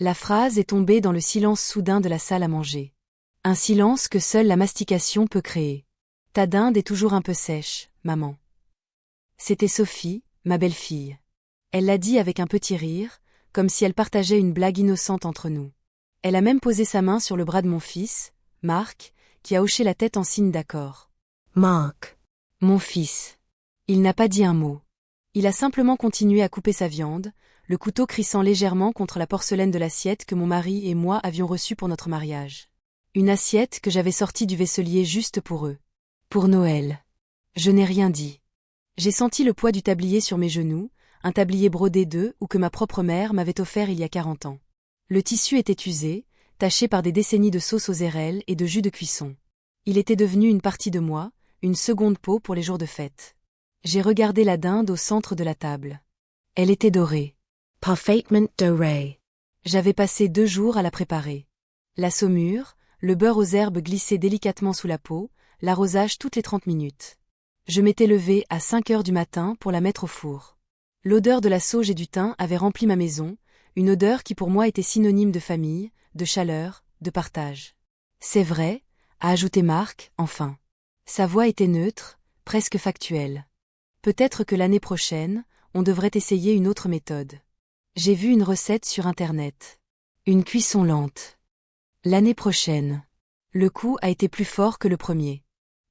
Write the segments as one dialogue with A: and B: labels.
A: La phrase est tombée dans le silence soudain de la salle à manger. Un silence que seule la mastication peut créer. Ta dinde est toujours un peu sèche, maman. C'était Sophie, ma belle-fille. Elle l'a dit avec un petit rire, comme si elle partageait une blague innocente entre nous. Elle a même posé sa main sur le bras de mon fils, Marc, qui a hoché la tête en signe d'accord.
B: Mark.
A: Mon fils. Il n'a pas dit un mot. Il a simplement continué à couper sa viande, le couteau crissant légèrement contre la porcelaine de l'assiette que mon mari et moi avions reçue pour notre mariage. Une assiette que j'avais sortie du vaisselier juste pour eux. Pour Noël. Je n'ai rien dit. J'ai senti le poids du tablier sur mes genoux, un tablier brodé d'œufs ou que ma propre mère m'avait offert il y a 40 ans. Le tissu était usé, taché par des décennies de sauce aux érelles et de jus de cuisson. Il était devenu une partie de moi, une seconde peau pour les jours de fête. J'ai regardé la dinde au centre de la table. Elle était dorée.
B: Parfaitement dorée.
A: J'avais passé 2 jours à la préparer. La saumure, le beurre aux herbes glissé délicatement sous la peau, l'arrosage toutes les 30 minutes. Je m'étais levée à 5 heures du matin pour la mettre au four. L'odeur de la sauge et du thym avait rempli ma maison, une odeur qui pour moi était synonyme de famille, de chaleur, de partage. C'est vrai, a ajouté Marc, enfin. Sa voix était neutre, presque factuelle. Peut-être que l'année prochaine, on devrait essayer une autre méthode. J'ai vu une recette sur Internet. Une cuisson lente. L'année prochaine. Le coup a été plus fort que le premier.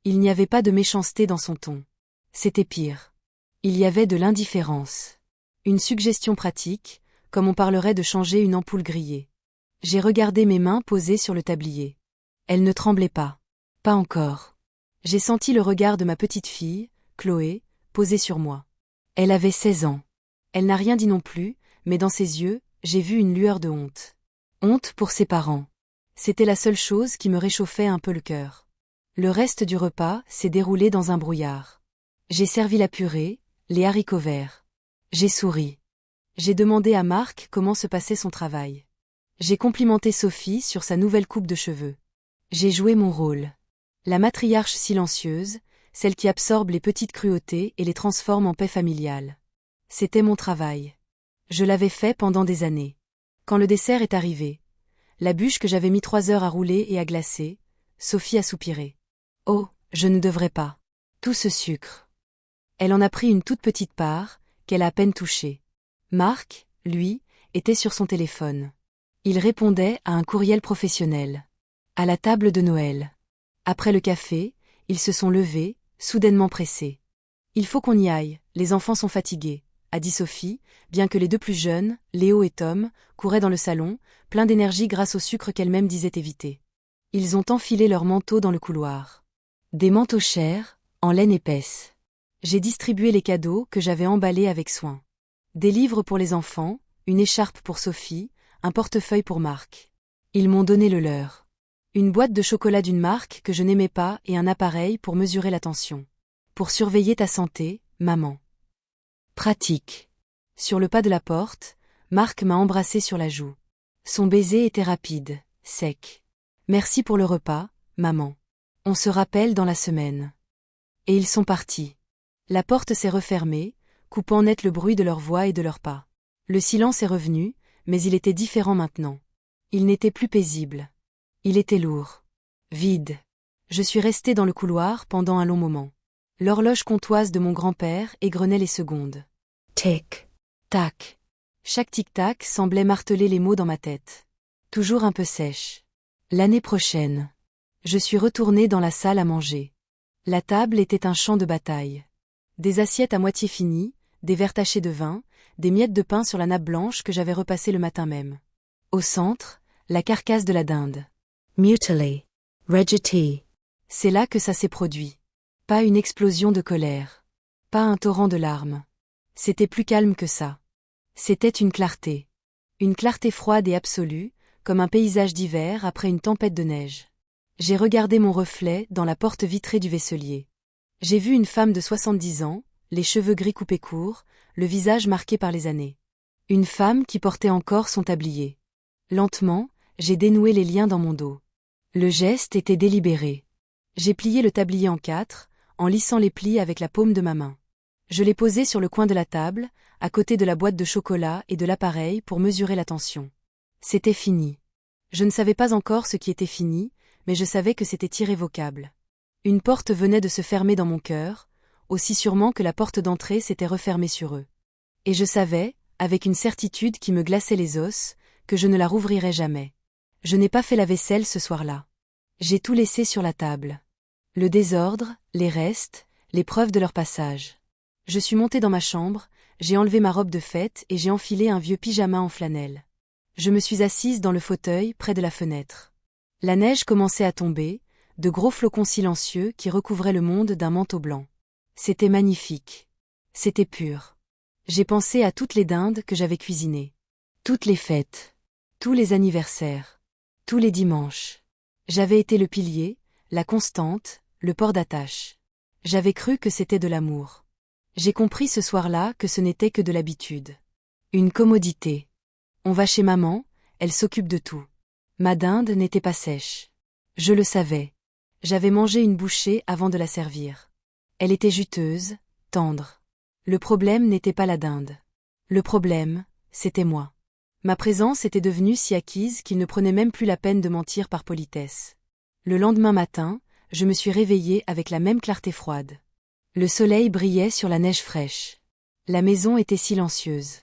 A: Il n'y avait pas de méchanceté dans son ton. C'était pire. Il y avait de l'indifférence. Une suggestion pratique, comme on parlerait de changer une ampoule grillée. J'ai regardé mes mains posées sur le tablier. Elles ne tremblaient pas. Pas encore. J'ai senti le regard de ma petite fille, Chloé, posé sur moi. Elle avait 16 ans. Elle n'a rien dit non plus, mais dans ses yeux, j'ai vu une lueur de honte. Honte pour ses parents. C'était la seule chose qui me réchauffait un peu le cœur. Le reste du repas s'est déroulé dans un brouillard. J'ai servi la purée, les haricots verts. J'ai souri. J'ai demandé à Marc comment se passait son travail. J'ai complimenté Sophie sur sa nouvelle coupe de cheveux. J'ai joué mon rôle. La matriarche silencieuse, celle qui absorbe les petites cruautés et les transforme en paix familiale. C'était mon travail. Je l'avais fait pendant des années. Quand le dessert est arrivé, la bûche que j'avais mis 3 heures à rouler et à glacer, Sophie a soupiré. Oh, je ne devrais pas. Tout ce sucre. Elle en a pris une toute petite part, qu'elle a à peine touchée. Marc, lui, était sur son téléphone. Il répondait à un courriel professionnel. À la table de Noël. Après le café, ils se sont levés, soudainement pressés. Il faut qu'on y aille, les enfants sont fatigués, a dit Sophie, bien que les 2 plus jeunes, Léo et Tom, couraient dans le salon, pleins d'énergie grâce au sucre qu'elle-même disait éviter. Ils ont enfilé leurs manteaux dans le couloir. Des manteaux chers, en laine épaisse. J'ai distribué les cadeaux que j'avais emballés avec soin. Des livres pour les enfants, une écharpe pour Sophie, un portefeuille pour Marc. Ils m'ont donné le leur. Une boîte de chocolat d'une marque que je n'aimais pas et un appareil pour mesurer la tension. Pour surveiller ta santé, maman. Pratique. Sur le pas de la porte, Marc m'a embrassé sur la joue. Son baiser était rapide, sec. Merci pour le repas, maman. On se rappelle dans la semaine. Et ils sont partis. La porte s'est refermée, coupant net le bruit de leur voix et de leurs pas. Le silence est revenu, mais il était différent maintenant. Il n'était plus paisible. Il était lourd. Vide. Je suis restée dans le couloir pendant un long moment. L'horloge comptoise de mon grand-père égrenait les secondes.
B: Tic.
A: Tac. Chaque tic-tac semblait marteler les mots dans ma tête. Toujours un peu sèche. L'année prochaine. Je suis retournée dans la salle à manger. La table était un champ de bataille. Des assiettes à moitié finies, des verres tachés de vin, des miettes de pain sur la nappe blanche que j'avais repassée le matin même. Au centre, la carcasse de la dinde.
B: Mutilé. Rejeté.
A: C'est là que ça s'est produit. Pas une explosion de colère. Pas un torrent de larmes. C'était plus calme que ça. C'était une clarté. Une clarté froide et absolue, comme un paysage d'hiver après une tempête de neige. J'ai regardé mon reflet dans la porte vitrée du vaisselier. J'ai vu une femme de 70 ans, les cheveux gris coupés courts, le visage marqué par les années. Une femme qui portait encore son tablier. Lentement, j'ai dénoué les liens dans mon dos. Le geste était délibéré. J'ai plié le tablier en 4, en lissant les plis avec la paume de ma main. Je l'ai posé sur le coin de la table, à côté de la boîte de chocolat et de l'appareil pour mesurer la tension. C'était fini. Je ne savais pas encore ce qui était fini, mais je savais que c'était irrévocable. Une porte venait de se fermer dans mon cœur, aussi sûrement que la porte d'entrée s'était refermée sur eux. Et je savais, avec une certitude qui me glaçait les os, que je ne la rouvrirais jamais. Je n'ai pas fait la vaisselle ce soir-là. J'ai tout laissé sur la table. Le désordre, les restes, les preuves de leur passage. Je suis montée dans ma chambre, j'ai enlevé ma robe de fête et j'ai enfilé un vieux pyjama en flanelle. Je me suis assise dans le fauteuil près de la fenêtre. La neige commençait à tomber, de gros flocons silencieux qui recouvraient le monde d'un manteau blanc. C'était magnifique. C'était pur. J'ai pensé à toutes les dindes que j'avais cuisinées. Toutes les fêtes. Tous les anniversaires. Tous les dimanches. J'avais été le pilier, la constante, le port d'attache. J'avais cru que c'était de l'amour. J'ai compris ce soir-là que ce n'était que de l'habitude. Une commodité. On va chez maman, elle s'occupe de tout. Ma dinde n'était pas sèche. Je le savais. J'avais mangé une bouchée avant de la servir. Elle était juteuse, tendre. Le problème n'était pas la dinde. Le problème, c'était moi. Ma présence était devenue si acquise qu'il ne prenait même plus la peine de mentir par politesse. Le lendemain matin, je me suis réveillée avec la même clarté froide. Le soleil brillait sur la neige fraîche. La maison était silencieuse.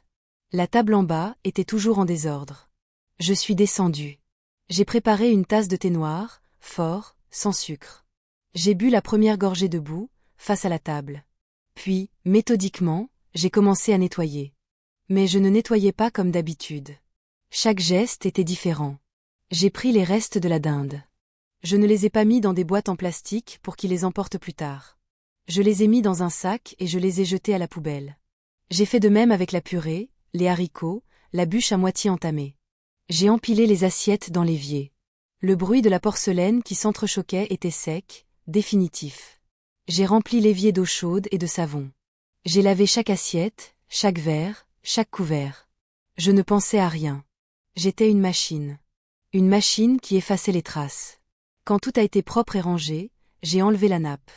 A: La table en bas était toujours en désordre. Je suis descendue. J'ai préparé une tasse de thé noir, fort, sans sucre. J'ai bu la première gorgée debout, face à la table. Puis, méthodiquement, j'ai commencé à nettoyer. Mais je ne nettoyais pas comme d'habitude. Chaque geste était différent. J'ai pris les restes de la dinde. Je ne les ai pas mis dans des boîtes en plastique pour qu'ils les emportent plus tard. Je les ai mis dans un sac et je les ai jetés à la poubelle. J'ai fait de même avec la purée, les haricots, la bûche à moitié entamée. J'ai empilé les assiettes dans l'évier. Le bruit de la porcelaine qui s'entrechoquait était sec, définitif. J'ai rempli l'évier d'eau chaude et de savon. J'ai lavé chaque assiette, chaque verre, chaque couvert. Je ne pensais à rien. J'étais une machine. Une machine qui effaçait les traces. Quand tout a été propre et rangé, j'ai enlevé la nappe.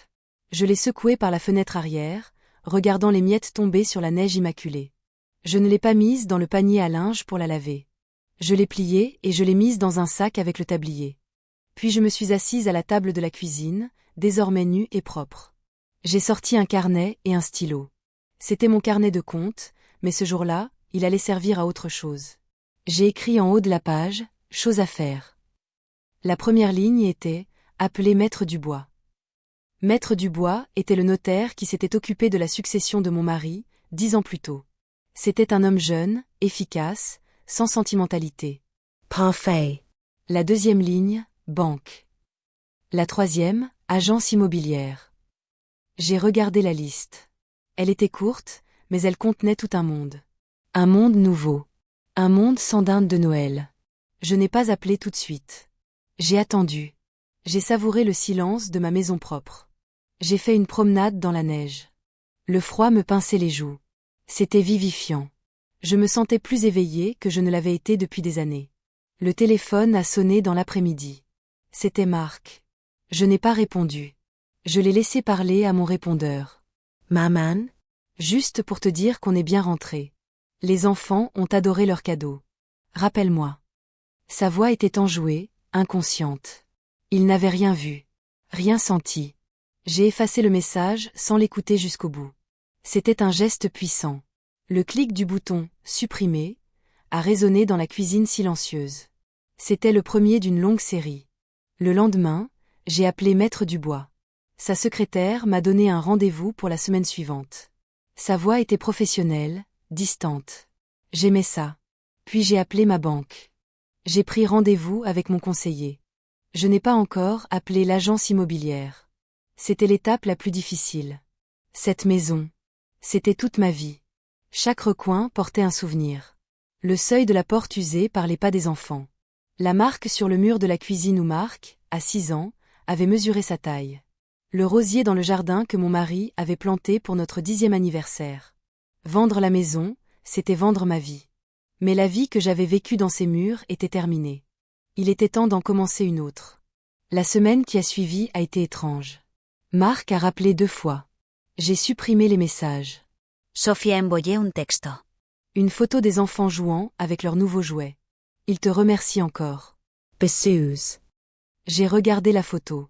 A: Je l'ai secouée par la fenêtre arrière, regardant les miettes tomber sur la neige immaculée. Je ne l'ai pas mise dans le panier à linge pour la laver. Je l'ai pliée et je l'ai mise dans un sac avec le tablier. Puis je me suis assise à la table de la cuisine, désormais nue et propre. J'ai sorti un carnet et un stylo. C'était mon carnet de comptes, mais ce jour-là, il allait servir à autre chose. J'ai écrit en haut de la page, « Chose à faire ». La première ligne était « Appeler Maître Dubois ». Maître Dubois était le notaire qui s'était occupé de la succession de mon mari, 10 ans plus tôt. C'était un homme jeune, efficace, sans sentimentalité.
B: Parfait.
A: La deuxième ligne, banque. La troisième, agence immobilière. J'ai regardé la liste. Elle était courte, mais elle contenait tout un monde. Un monde nouveau. Un monde sans dinde de Noël. Je n'ai pas appelé tout de suite. J'ai attendu. J'ai savouré le silence de ma maison propre. J'ai fait une promenade dans la neige. Le froid me pinçait les joues. C'était vivifiant. Je me sentais plus éveillée que je ne l'avais été depuis des années. Le téléphone a sonné dans l'après-midi. C'était Marc. Je n'ai pas répondu. Je l'ai laissé parler à mon répondeur.
B: Maman?
A: Juste pour te dire qu'on est bien rentré. Les enfants ont adoré leur cadeau. Rappelle-moi. Sa voix était enjouée, inconsciente. Il n'avait rien vu. Rien senti. J'ai effacé le message sans l'écouter jusqu'au bout. C'était un geste puissant. Le clic du bouton « Supprimer » a résonné dans la cuisine silencieuse. C'était le premier d'une longue série. Le lendemain, j'ai appelé Maître Dubois. Sa secrétaire m'a donné un rendez-vous pour la semaine suivante. Sa voix était professionnelle, distante. J'aimais ça. Puis j'ai appelé ma banque. J'ai pris rendez-vous avec mon conseiller. Je n'ai pas encore appelé l'agence immobilière. C'était l'étape la plus difficile. Cette maison. C'était toute ma vie. Chaque recoin portait un souvenir. Le seuil de la porte usé par les pas des enfants. La marque sur le mur de la cuisine où Marc, à 6 ans, avait mesuré sa taille. Le rosier dans le jardin que mon mari avait planté pour notre 10e anniversaire. Vendre la maison, c'était vendre ma vie. Mais la vie que j'avais vécue dans ces murs était terminée. Il était temps d'en commencer une autre. La semaine qui a suivi a été étrange. Marc a rappelé 2 fois. J'ai supprimé les messages.
C: Sofía envoyé un texto.
A: Une photo des enfants jouant avec leurs nouveaux jouets. Il te remercie encore.
B: Besous.
A: J'ai regardé la photo.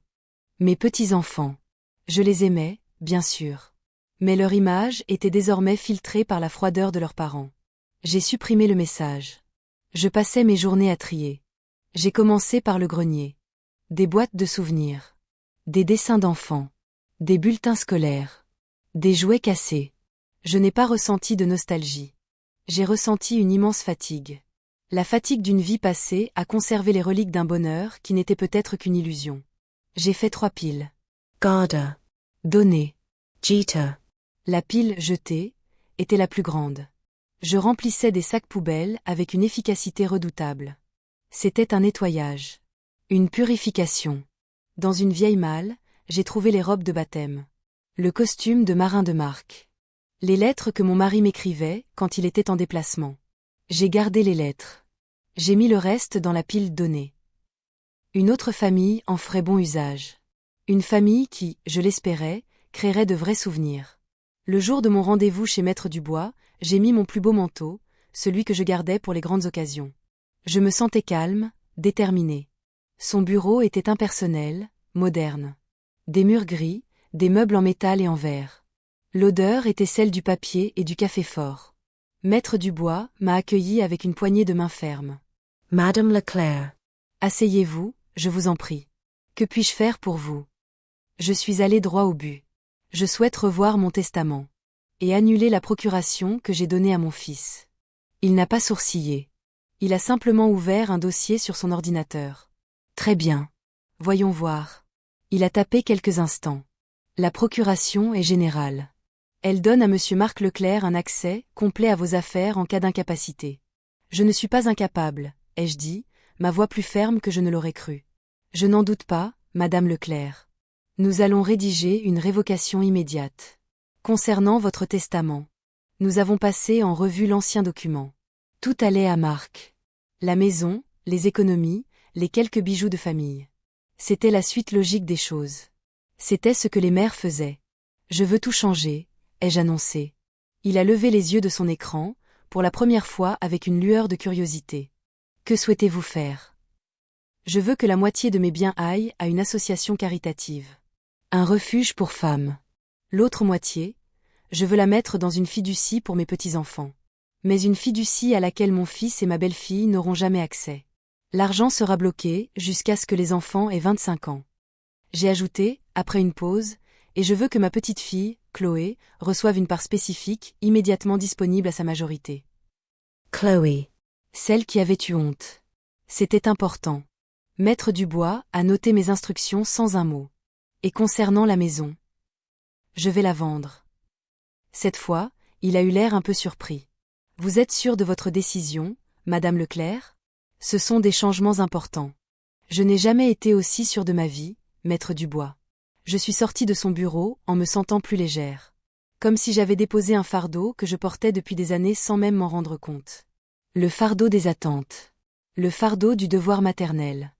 A: Mes petits-enfants. Je les aimais, bien sûr. Mais leur image était désormais filtrée par la froideur de leurs parents. J'ai supprimé le message. Je passais mes journées à trier. J'ai commencé par le grenier. Des boîtes de souvenirs. Des dessins d'enfants. Des bulletins scolaires. Des jouets cassés. Je n'ai pas ressenti de nostalgie. J'ai ressenti une immense fatigue. La fatigue d'une vie passée à conserver les reliques d'un bonheur qui n'était peut-être qu'une illusion. J'ai fait 3 piles.
B: Garda.
A: Donner.
B: Jita.
A: La pile jetée était la plus grande. Je remplissais des sacs poubelles avec une efficacité redoutable. C'était un nettoyage. Une purification. Dans une vieille malle, j'ai trouvé les robes de baptême. Le costume de marin de marque. Les lettres que mon mari m'écrivait quand il était en déplacement. J'ai gardé les lettres. J'ai mis le reste dans la pile donnée. Une autre famille en ferait bon usage. Une famille qui, je l'espérais, créerait de vrais souvenirs. Le jour de mon rendez-vous chez Maître Dubois, j'ai mis mon plus beau manteau, celui que je gardais pour les grandes occasions. Je me sentais calme, déterminé. Son bureau était impersonnel, moderne. Des murs gris, des meubles en métal et en verre. L'odeur était celle du papier et du café fort. Maître Dubois m'a accueilli avec une poignée de main ferme.
B: Madame Leclerc.
A: Asseyez-vous, je vous en prie. Que puis-je faire pour vous? Je suis allé droit au but. Je souhaite revoir mon testament. Et annuler la procuration que j'ai donnée à mon fils. Il n'a pas sourcillé. Il a simplement ouvert un dossier sur son ordinateur. Très bien. Voyons voir. Il a tapé quelques instants. La procuration est générale. Elle donne à monsieur Marc Leclerc un accès complet à vos affaires en cas d'incapacité. Je ne suis pas incapable, ai-je dit, ma voix plus ferme que je ne l'aurais cru. Je n'en doute pas, madame Leclerc. Nous allons rédiger une révocation immédiate. Concernant votre testament. Nous avons passé en revue l'ancien document. Tout allait à Marc. La maison, les économies, les quelques bijoux de famille. C'était la suite logique des choses. C'était ce que les mères faisaient. Je veux tout changer, ai-je annoncé. Il a levé les yeux de son écran, pour la première fois avec une lueur de curiosité. Que souhaitez-vous faire? Je veux que la moitié de mes biens aille à une association caritative. Un refuge pour femmes. L'autre moitié, je veux la mettre dans une fiducie pour mes petits-enfants. Mais une fiducie à laquelle mon fils et ma belle-fille n'auront jamais accès. L'argent sera bloqué jusqu'à ce que les enfants aient 25 ans. J'ai ajouté, après une pause, et je veux que ma petite fille, Chloé, reçoive une part spécifique, immédiatement disponible à sa majorité.
B: Chloé.
A: Celle qui avait eu honte. C'était important. Maître Dubois a noté mes instructions sans un mot. Et concernant la maison, je vais la vendre. Cette fois, il a eu l'air un peu surpris. Vous êtes sûre de votre décision, madame Leclerc? Ce sont des changements importants. Je n'ai jamais été aussi sûre de ma vie, maître Dubois. Je suis sortie de son bureau en me sentant plus légère. Comme si j'avais déposé un fardeau que je portais depuis des années sans même m'en rendre compte. Le fardeau des attentes. Le fardeau du devoir maternel.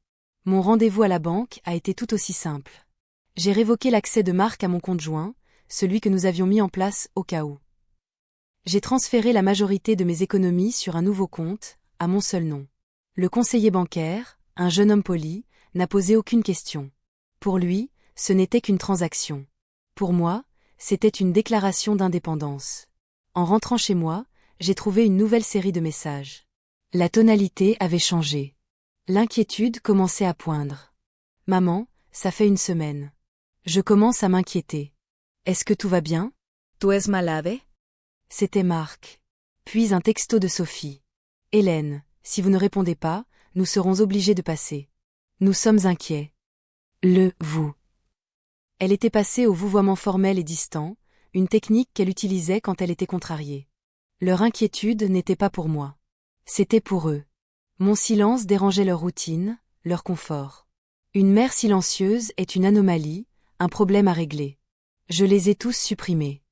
A: Mon rendez-vous à la banque a été tout aussi simple. J'ai révoqué l'accès de Marc à mon compte joint, celui que nous avions mis en place au cas où. J'ai transféré la majorité de mes économies sur un nouveau compte, à mon seul nom. Le conseiller bancaire, un jeune homme poli, n'a posé aucune question. Pour lui, ce n'était qu'une transaction. Pour moi, c'était une déclaration d'indépendance. En rentrant chez moi, j'ai trouvé une nouvelle série de messages. La tonalité avait changé. L'inquiétude commençait à poindre. Maman, ça fait une semaine. Je commence à m'inquiéter. Est-ce que tout va bien?
B: Tu es malade?
A: C'était Marc. Puis un texto de Sophie. Hélène, si vous ne répondez pas, nous serons obligés de passer. Nous sommes inquiets. Vous. Elle était passée au vouvoiement formel et distant, une technique qu'elle utilisait quand elle était contrariée. Leur inquiétude n'était pas pour moi. C'était pour eux. Mon silence dérangeait leur routine, leur confort. Une mère silencieuse est une anomalie, un problème à régler. Je les ai tous supprimés.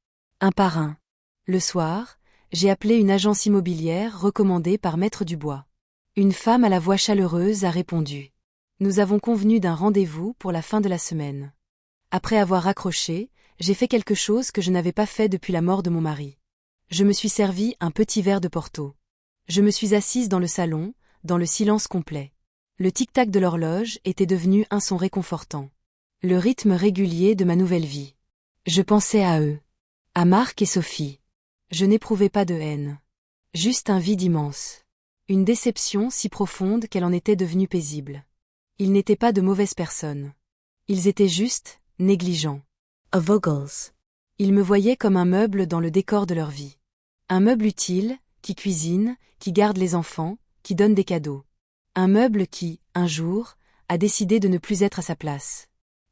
A: Un par un. Le soir, j'ai appelé une agence immobilière recommandée par Maître Dubois. Une femme à la voix chaleureuse a répondu. Nous avons convenu d'un rendez-vous pour la fin de la semaine. Après avoir raccroché, j'ai fait quelque chose que je n'avais pas fait depuis la mort de mon mari. Je me suis servi un petit verre de Porto. Je me suis assise dans le salon, dans le silence complet. Le tic-tac de l'horloge était devenu un son réconfortant. Le rythme régulier de ma nouvelle vie. Je pensais à eux. À Marc et Sophie. Je n'éprouvais pas de haine. Juste un vide immense. Une déception si profonde qu'elle en était devenue paisible. Ils n'étaient pas de mauvaises personnes. Ils étaient juste, négligents.
B: A Vogels.
A: Ils me voyaient comme un meuble dans le décor de leur vie. Un meuble utile, qui cuisine, qui garde les enfants, qui donne des cadeaux. Un meuble qui, un jour, a décidé de ne plus être à sa place.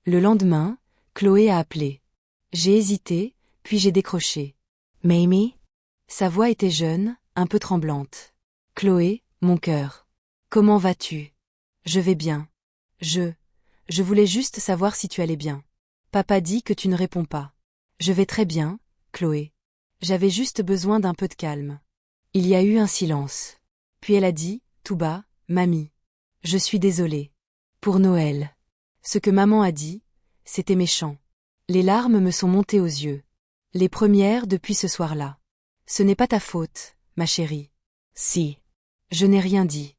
A: Le lendemain, Chloé a appelé. J'ai hésité, puis j'ai décroché.
B: Mamie?
A: Sa voix était jeune, un peu tremblante. Chloé, mon cœur. Comment vas-tu? Je vais bien. Je voulais juste savoir si tu allais bien. Papa dit que tu ne réponds pas. Je vais très bien, Chloé. J'avais juste besoin d'un peu de calme. Il y a eu un silence. Puis elle a dit, tout bas, Mamie. Je suis désolée. Pour Noël. Ce que maman a dit, c'était méchant. Les larmes me sont montées aux yeux. Les premières depuis ce soir-là. Ce n'est pas ta faute, ma chérie.
B: Si.
A: Je n'ai rien dit.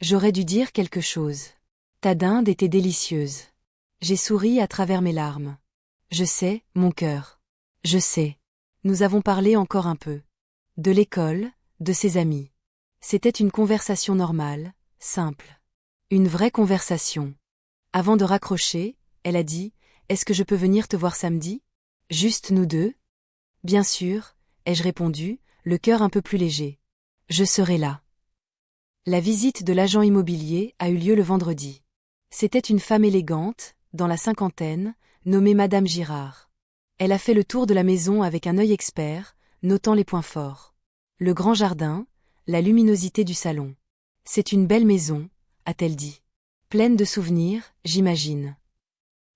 A: J'aurais dû dire quelque chose. Ta dinde était délicieuse. J'ai souri à travers mes larmes. Je sais, mon cœur. Je sais. Nous avons parlé encore un peu. De l'école, de ses amis. C'était une conversation normale, simple. Une vraie conversation. Avant de raccrocher, elle a dit, est-ce que je peux venir te voir samedi? Juste nous deux? Bien sûr, ai-je répondu, le cœur un peu plus léger. Je serai là. La visite de l'agent immobilier a eu lieu le vendredi. C'était une femme élégante, dans la cinquantaine, nommée Madame Girard. Elle a fait le tour de la maison avec un œil expert, notant les points forts. Le grand jardin, la luminosité du salon. C'est une belle maison, a-t-elle dit. Pleine de souvenirs, j'imagine.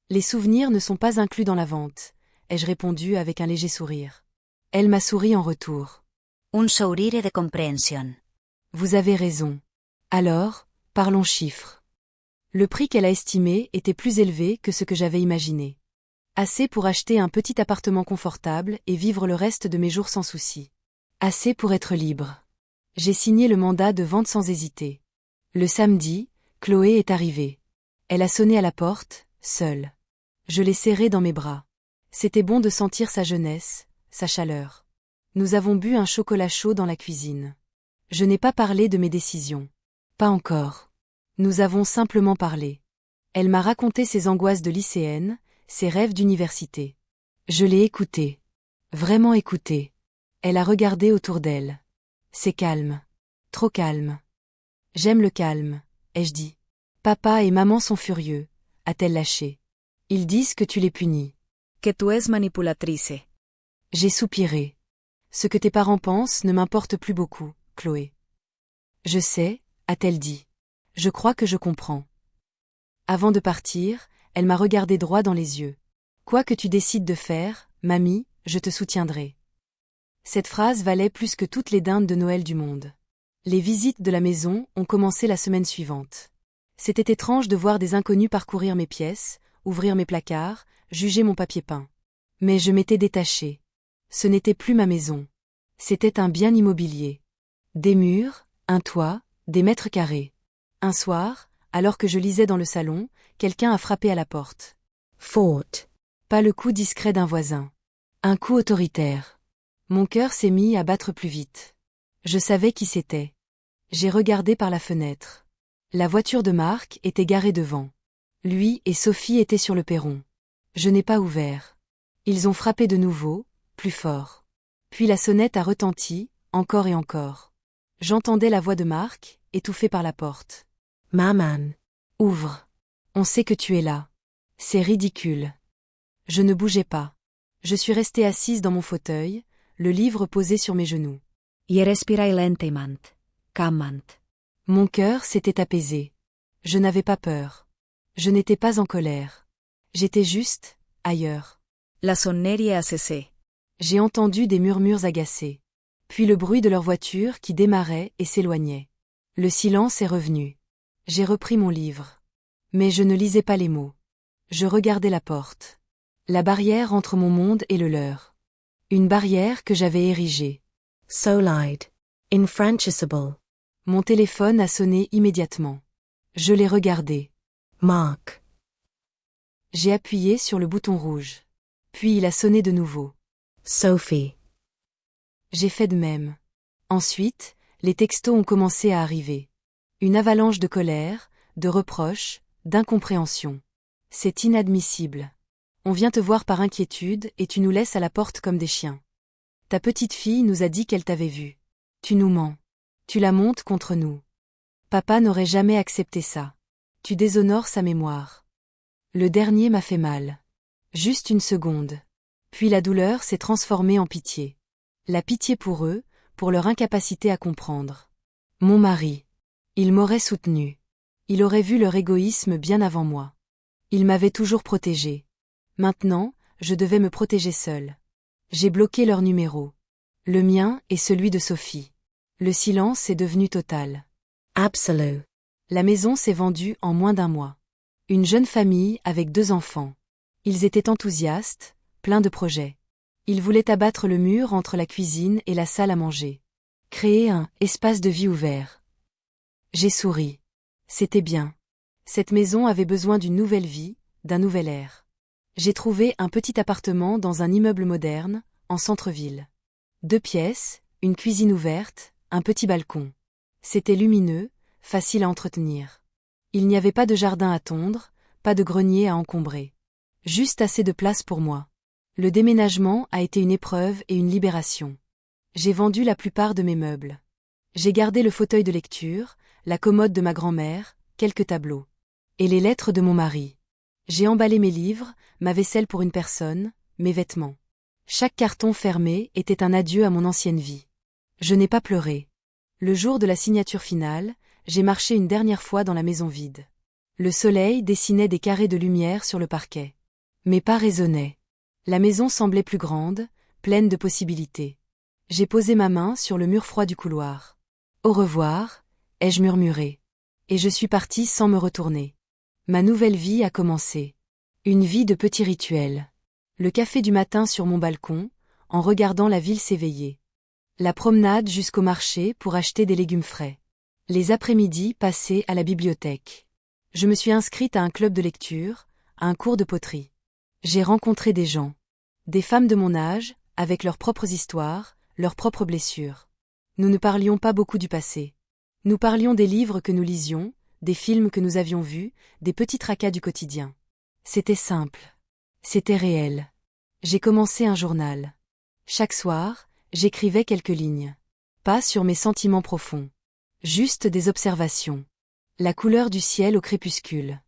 A: Les souvenirs ne sont pas inclus dans la vente, ai-je répondu avec un léger sourire. Elle m'a souri en retour.
B: Un sourire de compréhension.
A: Vous avez raison. Alors, parlons chiffres. Le prix qu'elle a estimé était plus élevé que ce que j'avais imaginé. Assez pour acheter un petit appartement confortable et vivre le reste de mes jours sans souci. Assez pour être libre. J'ai signé le mandat de vente sans hésiter. Le samedi, Chloé est arrivée. Elle a sonné à la porte, seule. Je l'ai serrée dans mes bras. C'était bon de sentir sa jeunesse, sa chaleur. Nous avons bu un chocolat chaud dans la cuisine. Je n'ai pas parlé de mes décisions. Pas encore. Nous avons simplement parlé. Elle m'a raconté ses angoisses de lycéenne, ses rêves d'université. Je l'ai écoutée. Vraiment écoutée. Elle a regardé autour d'elle. C'est calme. Trop calme. J'aime le calme, ai-je dit. Papa et maman sont furieux, a-t-elle lâché. Ils disent que tu les punis.
B: Que tu es manipulatrice.
A: J'ai soupiré. Ce que tes parents pensent ne m'importe plus beaucoup, Chloé. Je sais, a-t-elle dit. Je crois que je comprends. Avant de partir, elle m'a regardé droit dans les yeux. Quoi que tu décides de faire, mamie, je te soutiendrai. Cette phrase valait plus que toutes les dindes de Noël du monde. Les visites de la maison ont commencé la semaine suivante. C'était étrange de voir des inconnus parcourir mes pièces, ouvrir mes placards, juger mon papier peint. Mais je m'étais détachée. Ce n'était plus ma maison. C'était un bien immobilier. Des murs, un toit, des mètres carrés. Un soir, alors que je lisais dans le salon, quelqu'un a frappé à la porte.
B: Fort.
A: Pas le coup discret d'un voisin. Un coup autoritaire. Mon cœur s'est mis à battre plus vite. Je savais qui c'était. J'ai regardé par la fenêtre. La voiture de Marc était garée devant. Lui et Sophie étaient sur le perron. Je n'ai pas ouvert. Ils ont frappé de nouveau, plus fort. Puis la sonnette a retenti, encore et encore. J'entendais la voix de Marc, étouffée par la porte.
B: Maman.
A: Ouvre. On sait que tu es là. C'est ridicule. Je ne bougeais pas. Je suis restée assise dans mon fauteuil, le livre posé sur mes genoux.
B: Y respirai lentement. Calmant.
A: Mon cœur s'était apaisé. Je n'avais pas peur. Je n'étais pas en colère. J'étais juste, ailleurs.
B: La sonnerie a cessé.
A: J'ai entendu des murmures agacés. Puis le bruit de leur voiture qui démarrait et s'éloignait. Le silence est revenu. J'ai repris mon livre. Mais je ne lisais pas les mots. Je regardais la porte. La barrière entre mon monde et le leur. Une barrière que j'avais érigée.
B: Solide. Infranchissable.
A: Mon téléphone a sonné immédiatement. Je l'ai regardé.
B: Mark.
A: J'ai appuyé sur le bouton rouge. Puis il a sonné de nouveau.
B: Sophie.
A: J'ai fait de même. Ensuite, les textos ont commencé à arriver. Une avalanche de colère, de reproches, d'incompréhension. C'est inadmissible. On vient te voir par inquiétude et tu nous laisses à la porte comme des chiens. Ta petite fille nous a dit qu'elle t'avait vu. Tu nous mens. Tu la montes contre nous. Papa n'aurait jamais accepté ça. Tu déshonores sa mémoire. Le dernier m'a fait mal. Juste une seconde. Puis la douleur s'est transformée en pitié. La pitié pour eux, pour leur incapacité à comprendre. Mon mari. Il m'aurait soutenu. Il aurait vu leur égoïsme bien avant moi. Il m'avait toujours protégée. Maintenant, je devais me protéger seule. J'ai bloqué leur numéro. Le mien et celui de Sophie. Le silence est devenu total.
B: Absolu.
A: La maison s'est vendue en moins d'un mois. Une jeune famille avec 2 enfants. Ils étaient enthousiastes, pleins de projets. Ils voulaient abattre le mur entre la cuisine et la salle à manger. Créer un espace de vie ouvert. J'ai souri. C'était bien. Cette maison avait besoin d'une nouvelle vie, d'un nouvel air. J'ai trouvé un petit appartement dans un immeuble moderne, en centre-ville. 2 pièces, une cuisine ouverte, un petit balcon. C'était lumineux, facile à entretenir. Il n'y avait pas de jardin à tondre, pas de grenier à encombrer. Juste assez de place pour moi. Le déménagement a été une épreuve et une libération. J'ai vendu la plupart de mes meubles. J'ai gardé le fauteuil de lecture, la commode de ma grand-mère, quelques tableaux. Et les lettres de mon mari. J'ai emballé mes livres, ma vaisselle pour une personne, mes vêtements. Chaque carton fermé était un adieu à mon ancienne vie. Je n'ai pas pleuré. Le jour de la signature finale, j'ai marché une dernière fois dans la maison vide. Le soleil dessinait des carrés de lumière sur le parquet. Mes pas résonnaient. La maison semblait plus grande, pleine de possibilités. J'ai posé ma main sur le mur froid du couloir. Au revoir, ai-je murmuré. Et je suis partie sans me retourner. Ma nouvelle vie a commencé. Une vie de petits rituels. Le café du matin sur mon balcon, en regardant la ville s'éveiller. La promenade jusqu'au marché pour acheter des légumes frais. Les après-midi passés à la bibliothèque. Je me suis inscrite à un club de lecture, à un cours de poterie. J'ai rencontré des gens. Des femmes de mon âge, avec leurs propres histoires, leurs propres blessures. Nous ne parlions pas beaucoup du passé. Nous parlions des livres que nous lisions, des films que nous avions vus, des petits tracas du quotidien. C'était simple. C'était réel. J'ai commencé un journal. Chaque soir, j'écrivais quelques lignes. Pas sur mes sentiments profonds. Juste des observations. La couleur du ciel au crépuscule.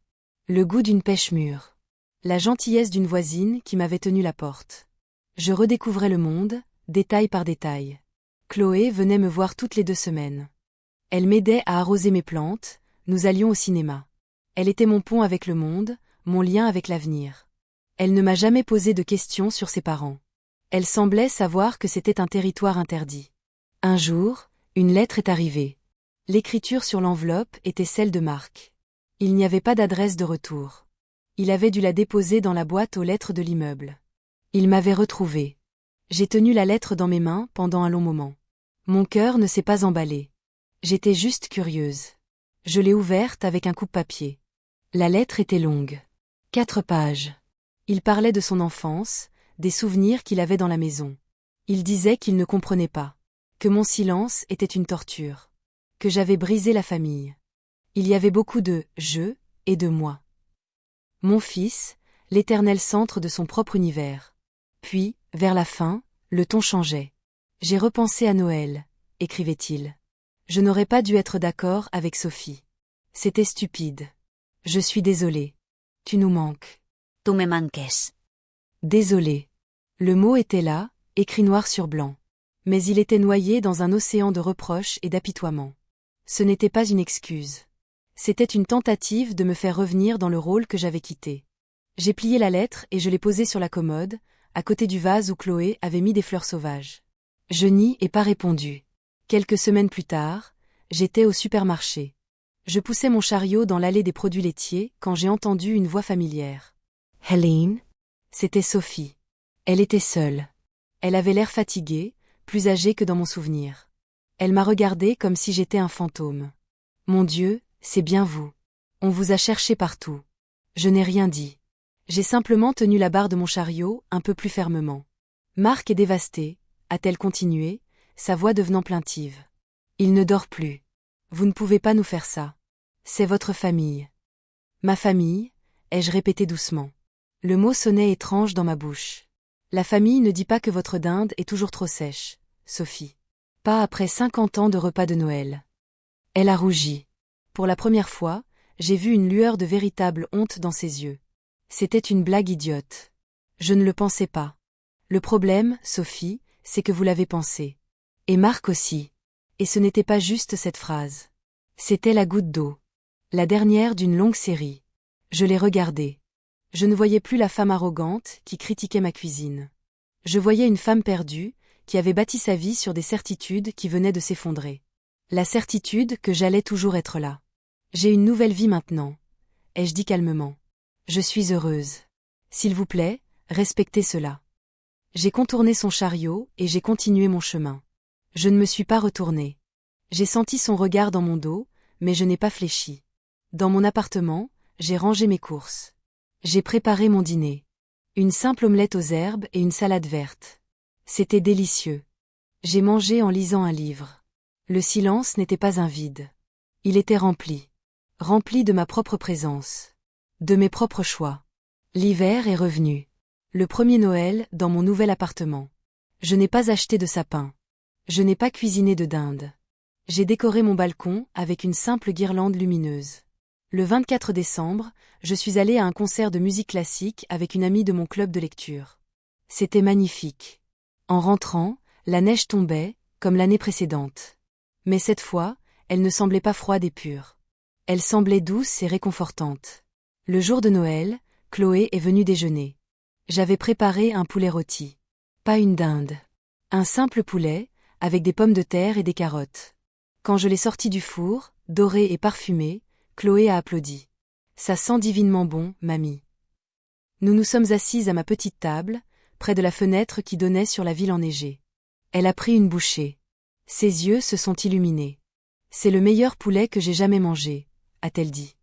A: Le goût d'une pêche mûre. La gentillesse d'une voisine qui m'avait tenu la porte. Je redécouvrais le monde, détail par détail. Chloé venait me voir toutes les 2 semaines. Elle m'aidait à arroser mes plantes, nous allions au cinéma. Elle était mon pont avec le monde, mon lien avec l'avenir. Elle ne m'a jamais posé de questions sur ses parents. Elle semblait savoir que c'était un territoire interdit. Un jour, une lettre est arrivée. L'écriture sur l'enveloppe était celle de Marc. Il n'y avait pas d'adresse de retour. Il avait dû la déposer dans la boîte aux lettres de l'immeuble. Il m'avait retrouvée. J'ai tenu la lettre dans mes mains pendant un long moment. Mon cœur ne s'est pas emballé. J'étais juste curieuse. Je l'ai ouverte avec un coupe-papier. La lettre était longue. 4 pages. Il parlait de son enfance, des souvenirs qu'il avait dans la maison. Il disait qu'il ne comprenait pas. Que mon silence était une torture. Que j'avais brisé la famille. Il y avait beaucoup de « je » et de « moi ». Mon fils, l'éternel centre de son propre univers. Puis, vers la fin, le ton changeait. J'ai repensé à Noël, écrivait-il. Je n'aurais pas dû être d'accord avec Sophie. C'était stupide. Je suis désolé. Tu nous manques.
B: Tu me manques.
A: Désolé. Le mot était là, écrit noir sur blanc. Mais il était noyé dans un océan de reproches et d'apitoiements. Ce n'était pas une excuse. C'était une tentative de me faire revenir dans le rôle que j'avais quitté. J'ai plié la lettre et je l'ai posée sur la commode, à côté du vase où Chloé avait mis des fleurs sauvages. Je n'y ai pas répondu. Quelques semaines plus tard, j'étais au supermarché. Je poussais mon chariot dans l'allée des produits laitiers quand j'ai entendu une voix familière. « Hélène ?» C'était Sophie. Elle était seule. Elle avait l'air fatiguée, plus âgée que dans mon souvenir. Elle m'a regardé comme si j'étais un fantôme. Mon Dieu, c'est bien vous. On vous a cherché partout. Je n'ai rien dit. J'ai simplement tenu la barre de mon chariot un peu plus fermement. Marc est dévasté, a-t-elle continué, sa voix devenant plaintive. Il ne dort plus. Vous ne pouvez pas nous faire ça. C'est votre famille. Ma famille, ai-je répété doucement. Le mot sonnait étrange dans ma bouche. La famille ne dit pas que votre dinde est toujours trop sèche, Sophie. Pas après 50 ans de repas de Noël. Elle a rougi. Pour la première fois, j'ai vu une lueur de véritable honte dans ses yeux. C'était une blague idiote. Je ne le pensais pas. Le problème, Sophie, c'est que vous l'avez pensé. Et Marc aussi. Et ce n'était pas juste cette phrase. C'était la goutte d'eau. La dernière d'une longue série. Je l'ai regardée. Je ne voyais plus la femme arrogante qui critiquait ma cuisine. Je voyais une femme perdue, qui avait bâti sa vie sur des certitudes qui venaient de s'effondrer. La certitude que j'allais toujours être là. J'ai une nouvelle vie maintenant, ai-je dit calmement. Je suis heureuse. S'il vous plaît, respectez cela. J'ai contourné son chariot et j'ai continué mon chemin. Je ne me suis pas retournée. J'ai senti son regard dans mon dos, mais je n'ai pas fléchi. Dans mon appartement, j'ai rangé mes courses. J'ai préparé mon dîner. Une simple omelette aux herbes et une salade verte. C'était délicieux. J'ai mangé en lisant un livre. Le silence n'était pas un vide. Il était rempli. Rempli de ma propre présence. De mes propres choix. L'hiver est revenu. Le premier Noël dans mon nouvel appartement. Je n'ai pas acheté de sapin. Je n'ai pas cuisiné de dinde. J'ai décoré mon balcon avec une simple guirlande lumineuse. Le 24 décembre, je suis allée à un concert de musique classique avec une amie de mon club de lecture. C'était magnifique. En rentrant, la neige tombait, comme l'année précédente. Mais cette fois, elle ne semblait pas froide et pure. Elle semblait douce et réconfortante. Le jour de Noël, Chloé est venue déjeuner. J'avais préparé un poulet rôti. Pas une dinde. Un simple poulet, avec des pommes de terre et des carottes. Quand je l'ai sorti du four, doré et parfumé, Chloé a applaudi. Ça sent divinement bon, mamie. Nous nous sommes assises à ma petite table, près de la fenêtre qui donnait sur la ville enneigée. Elle a pris une bouchée. Ses yeux se sont illuminés. C'est le meilleur poulet que j'ai jamais mangé, a-t-elle dit.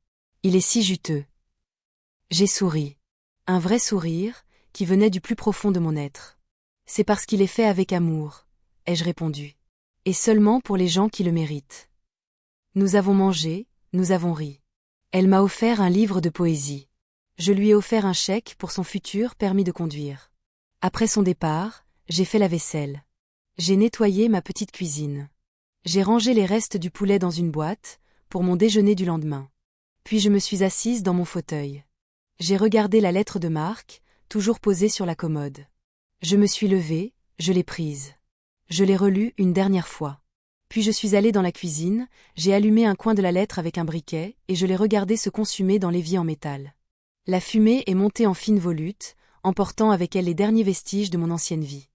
A: Il est si juteux. J'ai souri. Un vrai sourire, qui venait du plus profond de mon être. C'est parce qu'il est fait avec amour, ai-je répondu. Et seulement pour les gens qui le méritent. Nous avons mangé, nous avons ri. Elle m'a offert un livre de poésie. Je lui ai offert un chèque pour son futur permis de conduire. Après son départ, j'ai fait la vaisselle. J'ai nettoyé ma petite cuisine. J'ai rangé les restes du poulet dans une boîte, pour mon déjeuner du lendemain. Puis je me suis assise dans mon fauteuil. J'ai regardé la lettre de Marc, toujours posée sur la commode. Je me suis levée, je l'ai prise. Je l'ai relue une dernière fois. Puis je suis allée dans la cuisine, j'ai allumé un coin de la lettre avec un briquet, et je l'ai regardée se consumer dans l'évier en métal. La fumée est montée en fines volutes, emportant avec elle les derniers vestiges de mon ancienne vie.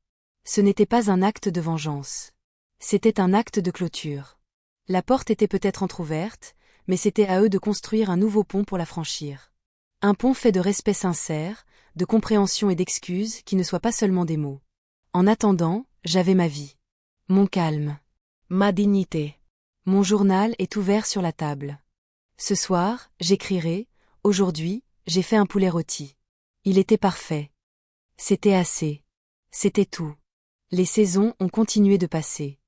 A: Ce n'était pas un acte de vengeance. C'était un acte de clôture. La porte était peut-être entr'ouverte, mais c'était à eux de construire un nouveau pont pour la franchir. Un pont fait de respect sincère, de compréhension et d'excuses qui ne soient pas seulement des mots. En attendant, j'avais ma vie. Mon calme. Ma dignité. Mon journal est ouvert sur la table. Ce soir, j'écrirai, aujourd'hui, j'ai fait un poulet rôti. Il était parfait. C'était assez. C'était tout. Les saisons ont continué de passer.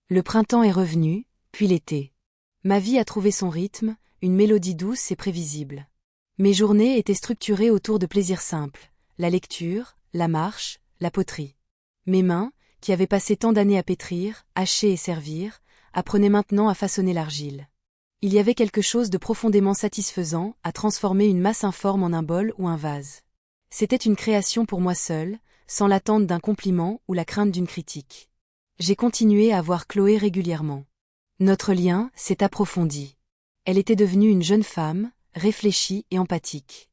A: Le printemps est revenu, puis l'été. Ma vie a trouvé son rythme, une mélodie douce et prévisible. Mes journées étaient structurées autour de plaisirs simples, la lecture, la marche, la poterie. Mes mains, qui avaient passé tant d'années à pétrir, hacher et servir, apprenaient maintenant à façonner l'argile. Il y avait quelque chose de profondément satisfaisant à transformer une masse informe en un bol ou un vase. C'était une création pour moi seule, sans l'attente d'un compliment ou la crainte d'une critique. J'ai continué à voir Chloé régulièrement. Notre lien s'est approfondi. Elle était devenue une jeune femme, réfléchie et empathique.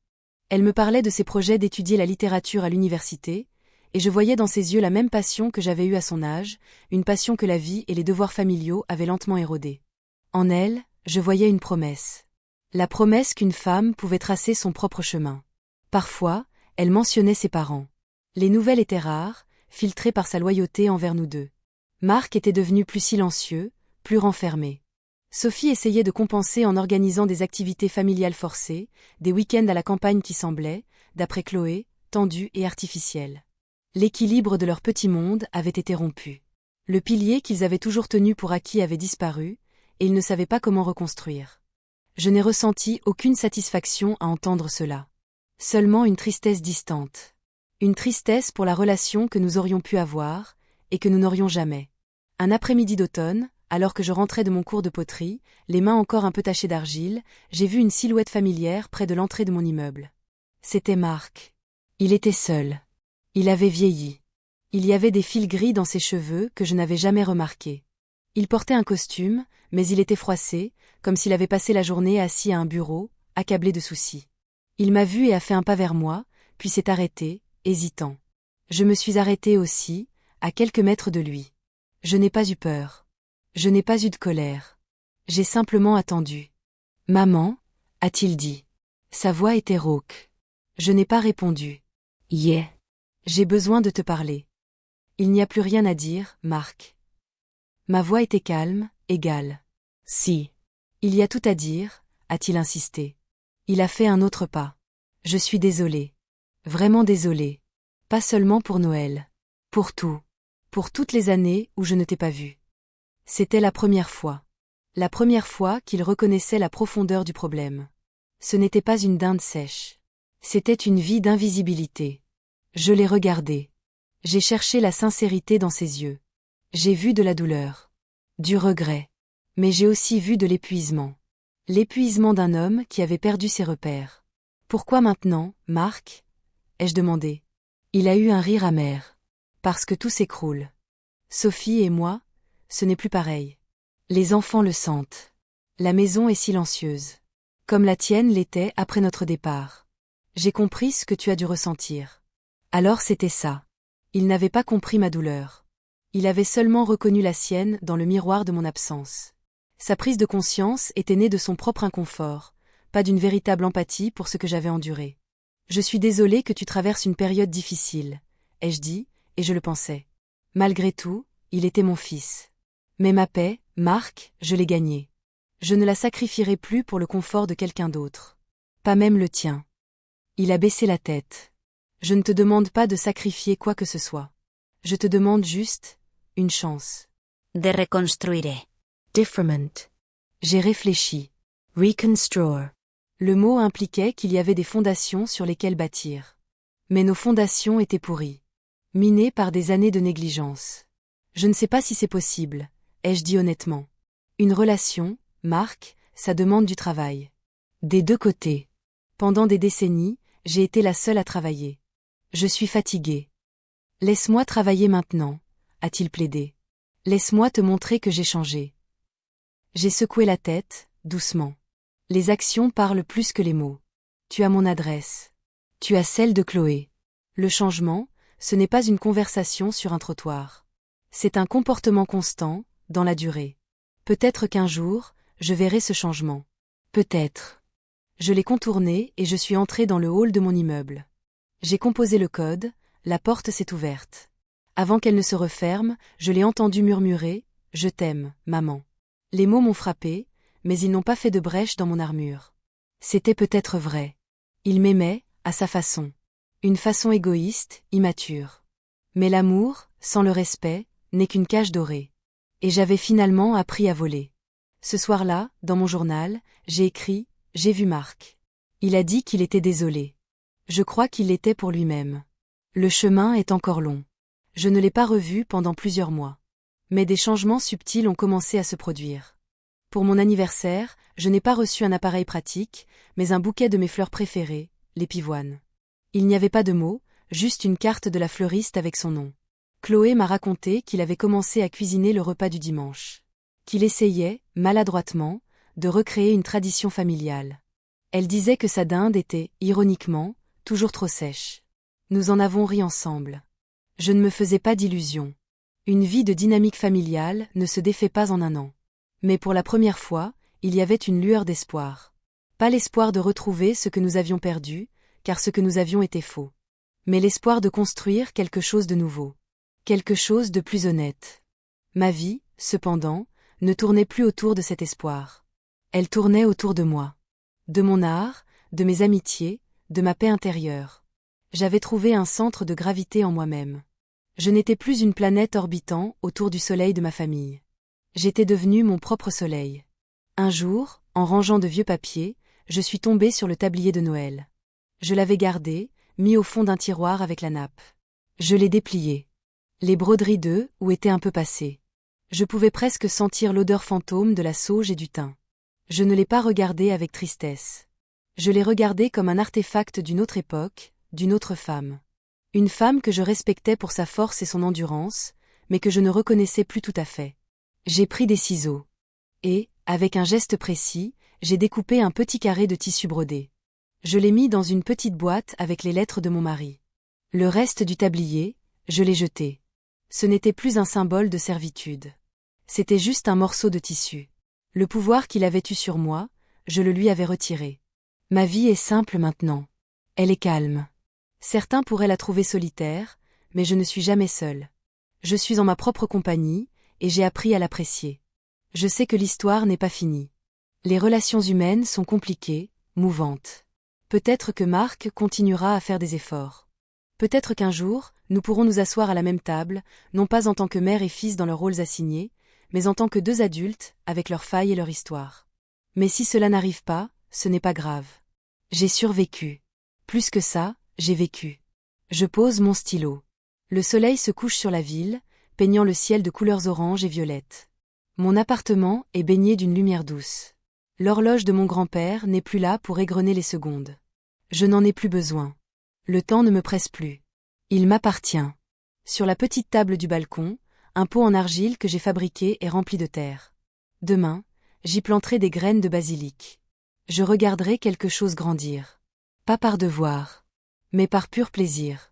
A: Elle me parlait de ses projets d'étudier la littérature à l'université, et je voyais dans ses yeux la même passion que j'avais eue à son âge, une passion que la vie et les devoirs familiaux avaient lentement érodée. En elle, je voyais une promesse. La promesse qu'une femme pouvait tracer son propre chemin. Parfois, elle mentionnait ses parents. Les nouvelles étaient rares, filtrées par sa loyauté envers nous deux. Marc était devenu plus silencieux, plus renfermé. Sophie essayait de compenser en organisant des activités familiales forcées, des week-ends à la campagne qui semblaient, d'après Chloé, tendus et artificiels. L'équilibre de leur petit monde avait été rompu. Le pilier qu'ils avaient toujours tenu pour acquis avait disparu, et ils ne savaient pas comment reconstruire. Je n'ai ressenti aucune satisfaction à entendre cela. Seulement une tristesse distante. Une tristesse pour la relation que nous aurions pu avoir, et que nous n'aurions jamais. Un après-midi d'automne, alors que je rentrais de mon cours de poterie, les mains encore un peu tachées d'argile, j'ai vu une silhouette familière près de l'entrée de mon immeuble. C'était Marc. Il était seul. Il avait vieilli. Il y avait des fils gris dans ses cheveux que je n'avais jamais remarqués. Il portait un costume, mais il était froissé, comme s'il avait passé la journée assis à un bureau, accablé de soucis. Il m'a vu et a fait un pas vers moi, puis s'est arrêté, hésitant. Je me suis arrêtée aussi, à quelques mètres de lui. Je n'ai pas eu peur. Je n'ai pas eu de colère. J'ai simplement attendu. « Maman » a-t-il dit. Sa voix était rauque. Je n'ai pas répondu. « Yeah. J'ai besoin de te parler. » Il n'y a plus rien à dire, Marc. Ma voix était calme, égale. « Si. Il y a tout à dire » a-t-il insisté. Il a fait un autre pas. « Je suis désolée. Vraiment désolée. Pas seulement pour Noël. Pour tout. Pour toutes les années où je ne t'ai pas vu. » C'était la première fois. La première fois qu'il reconnaissait la profondeur du problème. Ce n'était pas une dinde sèche. C'était une vie d'invisibilité. Je l'ai regardé. J'ai cherché la sincérité dans ses yeux. J'ai vu de la douleur. Du regret. Mais j'ai aussi vu de l'épuisement. L'épuisement d'un homme qui avait perdu ses repères. « Pourquoi maintenant, Marc ?» ai-je demandé. Il a eu un rire amer. Parce que tout s'écroule. Sophie et moi, ce n'est plus pareil. Les enfants le sentent. La maison est silencieuse. Comme la tienne l'était après notre départ. J'ai compris ce que tu as dû ressentir. Alors c'était ça. Il n'avait pas compris ma douleur. Il avait seulement reconnu la sienne dans le miroir de mon absence. Sa prise de conscience était née de son propre inconfort, pas d'une véritable empathie pour ce que j'avais enduré. Je suis désolée que tu traverses une période difficile, ai-je dit, et je le pensais. Malgré tout, il était mon fils. Mais ma paix, Marc, je l'ai gagnée. Je ne la sacrifierai plus pour le confort de quelqu'un d'autre. Pas même le tien. Il a baissé la tête. Je ne te demande pas de sacrifier quoi que ce soit. Je te demande juste une chance.
B: De reconstruire.
A: Different. J'ai réfléchi.
B: Reconstruire.
A: Le mot impliquait qu'il y avait des fondations sur lesquelles bâtir. Mais nos fondations étaient pourries. Minées par des années de négligence. Je ne sais pas si c'est possible, ai-je dit honnêtement. Une relation, Marc, ça demande du travail. Des deux côtés. Pendant des décennies, j'ai été la seule à travailler. Je suis fatiguée. Laisse-moi travailler maintenant, a-t-il plaidé. Laisse-moi te montrer que j'ai changé. J'ai secoué la tête, doucement. Les actions parlent plus que les mots. Tu as mon adresse. Tu as celle de Chloé. Le changement, ce n'est pas une conversation sur un trottoir. C'est un comportement constant, dans la durée. Peut-être qu'un jour, je verrai ce changement. Peut-être. Je l'ai contourné et je suis entrée dans le hall de mon immeuble. J'ai composé le code, la porte s'est ouverte. Avant qu'elle ne se referme, je l'ai entendu murmurer « Je t'aime, maman ». Les mots m'ont frappé, mais ils n'ont pas fait de brèche dans mon armure. C'était peut-être vrai. Il m'aimait, à sa façon. Une façon égoïste, immature. Mais l'amour, sans le respect, n'est qu'une cage dorée. Et j'avais finalement appris à voler. Ce soir-là, dans mon journal, j'ai écrit « J'ai vu Marc ». Il a dit qu'il était désolé. Je crois qu'il l'était pour lui-même. Le chemin est encore long. Je ne l'ai pas revu pendant plusieurs mois. Mais des changements subtils ont commencé à se produire. Pour mon anniversaire, je n'ai pas reçu un appareil pratique, mais un bouquet de mes fleurs préférées, les pivoines. Il n'y avait pas de mots, juste une carte de la fleuriste avec son nom. Chloé m'a raconté qu'il avait commencé à cuisiner le repas du dimanche. Qu'il essayait, maladroitement, de recréer une tradition familiale. Elle disait que sa dinde était, ironiquement, toujours trop sèche. Nous en avons ri ensemble. Je ne me faisais pas d'illusions. Une vie de dynamique familiale ne se défait pas en un an. Mais pour la première fois, il y avait une lueur d'espoir. Pas l'espoir de retrouver ce que nous avions perdu, car ce que nous avions était faux. Mais l'espoir de construire quelque chose de nouveau. Quelque chose de plus honnête. Ma vie, cependant, ne tournait plus autour de cet espoir. Elle tournait autour de moi. De mon art, de mes amitiés, de ma paix intérieure. J'avais trouvé un centre de gravité en moi-même. Je n'étais plus une planète orbitant autour du soleil de ma famille. J'étais devenue mon propre soleil. Un jour, en rangeant de vieux papiers, je suis tombée sur le tablier de Noël. Je l'avais gardé, mis au fond d'un tiroir avec la nappe. Je l'ai déplié. Les broderies d'œufs où étaient un peu passées. Je pouvais presque sentir l'odeur fantôme de la sauge et du thym. Je ne l'ai pas regardé avec tristesse. Je l'ai regardé comme un artefact d'une autre époque, d'une autre femme. Une femme que je respectais pour sa force et son endurance, mais que je ne reconnaissais plus tout à fait. J'ai pris des ciseaux. Et, avec un geste précis, j'ai découpé un petit carré de tissu brodé. Je l'ai mis dans une petite boîte avec les lettres de mon mari. Le reste du tablier, je l'ai jeté. Ce n'était plus un symbole de servitude. C'était juste un morceau de tissu. Le pouvoir qu'il avait eu sur moi, je le lui avais retiré. Ma vie est simple maintenant. Elle est calme. Certains pourraient la trouver solitaire, mais je ne suis jamais seule. Je suis en ma propre compagnie, et j'ai appris à l'apprécier. Je sais que l'histoire n'est pas finie. Les relations humaines sont compliquées, mouvantes. Peut-être que Marc continuera à faire des efforts. Peut-être qu'un jour, nous pourrons nous asseoir à la même table, non pas en tant que mère et fils dans leurs rôles assignés, mais en tant que deux adultes, avec leurs failles et leur histoire. Mais si cela n'arrive pas, ce n'est pas grave. J'ai survécu. Plus que ça, j'ai vécu. Je pose mon stylo. Le soleil se couche sur la ville, peignant le ciel de couleurs orange et violettes. Mon appartement est baigné d'une lumière douce. L'horloge de mon grand-père n'est plus là pour égrener les secondes. Je n'en ai plus besoin. Le temps ne me presse plus. Il m'appartient. Sur la petite table du balcon, un pot en argile que j'ai fabriqué est rempli de terre. Demain, j'y planterai des graines de basilic. Je regarderai quelque chose grandir. Pas par devoir, mais par pur plaisir.